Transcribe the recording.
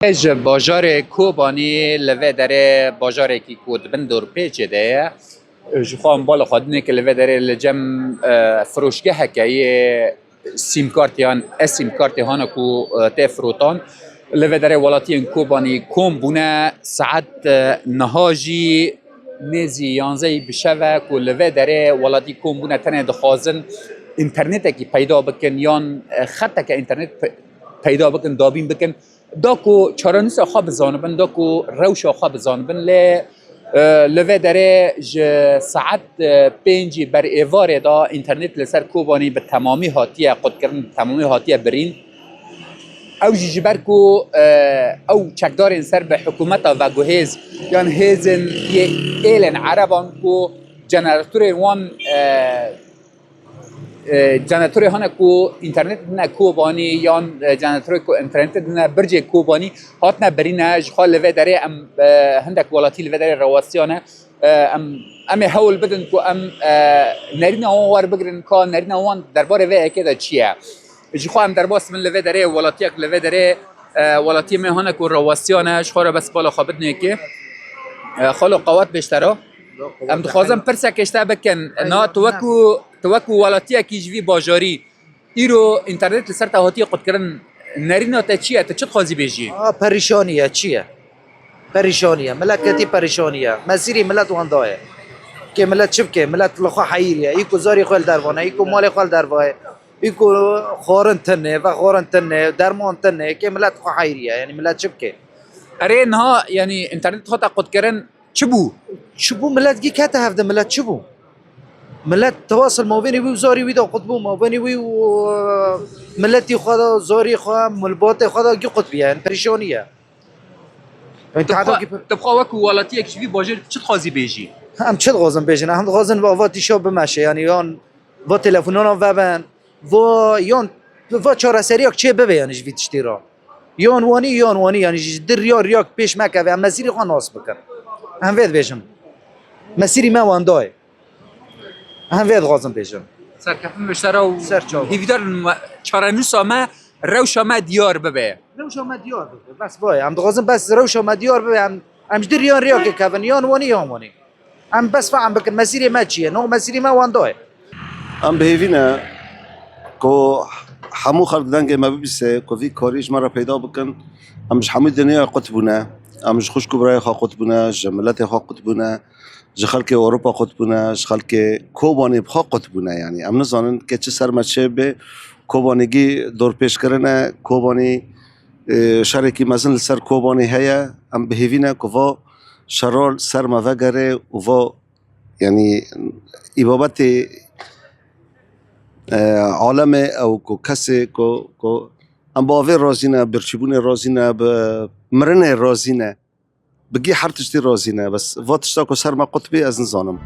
اج باجار کوبانی لوه داره باجار کی کود بن دور پیچ ده جخوام بالا خادنه که لوه داره لجم فروشگاه هکیه سیم کارت یان سیم کارت هانا کو تفروتان لوه داره ولاتی کوبانی کوم بونه ساعت نهاجی نزی یانزه بشوه که لوه داره ولاتی کوم بونه تنه دخوازن اینترنت کی پیدا بکن یان خط که اینترنت پیدا بکن دابین بکن داکو چارانیس خواب زانبن داکو روش خواب زانبن لوه داره ساعت 5 بر ایوار دا اینترنت لسر کوبانی به تمامی هاتیه قد کردن تمامی هاتیه برین او جبر کو او چکدار سر به حکومت و گوهز یان هزن ایلن عربان کو جنراتور وان جنراتور هانا کو اینترنت نه کوبانی یان جنراتور کو اینترنت نه برج کوبانی هات نه برینه جخال لوه داره ام هندک ولاتی لوه داره رواسیانه ام هول بدن کو نرینه وار بگرن کا نرینه وان درباره وی اکیدا چیه جخوا ام درباس من لوه داره ولاتی اک لوه داره ولاتی می هانا کو رواسیانه جخوا بس بالا خابدنه که خالو قوات بیشتره ام دخوازم پرسه کشته بکن نا توکو ولاتیه کی جوی باجاری ایرو اینترنت لسر تهاتی قد کردن نرینا تا چیه تا چه خوازی بیجی؟ پریشانیه چیه؟ پریشانیه ملکتی پریشانیه مسیری ملت واندایه که ملت چبکه ملت لخوا حیریه ایکو زاری خوال دروانه ایکو مال خوال دروانه ایکو خورن تنه و خورن تنه درمان تنه که ملت خوا حیریه یعنی ملت چبکه اره نه یعنی اینترنت خود قد کردن چبو ملت گی که هفته ملت چبو ملت تواصل ما بيني وزاري ويدا قطبو ما بيني و ملتي خدا زاري خدا ملبات خدا جي قطبي يعني بريشانية تبقى وكو ولاتي اكشفي باجر چه خوازي بيجي هم چه غازم بيجن هم غازن واتي شاب بمشه يعني يان و تلفونانا وبن و يان و چهار سرياك چه ببه يعني جوي تشتيرا يان واني يعني در رياك پیش مكه و مسيري خان ناس بكن هم ويد بيجن مسيري ما وانداي هم وید غازم بیشم سرکفن بشتره و هیویدار چارانوس آمه روش آمه دیار ببه روش آمه دیار ببه بس بای هم غازم بس روش آمه دیار ببه هم جدی ریان ریا که کفن یان وانی هم بس فهم بکن مسیری ما چیه نو مسیری ما واندای هم بهیوینه که همو خلق دنگ ما ببیسه که وی کاریش مرا پیدا بکن همش همه دنیا قطبونه همش خوش کبرای خواه قطبونه جملت خواه قطبونه جخالك أوروبا قطبنا جخالك كوباني بخا قطبنا يعني أم نزانن كتش سر مچه به كوبانيگي دور پیش کرنه كوباني شركي مثلا سر كوباني هيا أم بهيفينا كوا شرال سر ما وگره و يعني إبابت عالم أو كو كسي كو أم باوي رازينه برچبون رازينه بمرنه رازينه بگی هر تشتی رازی نه بس واتشتا که سر ما قطبی از نزانم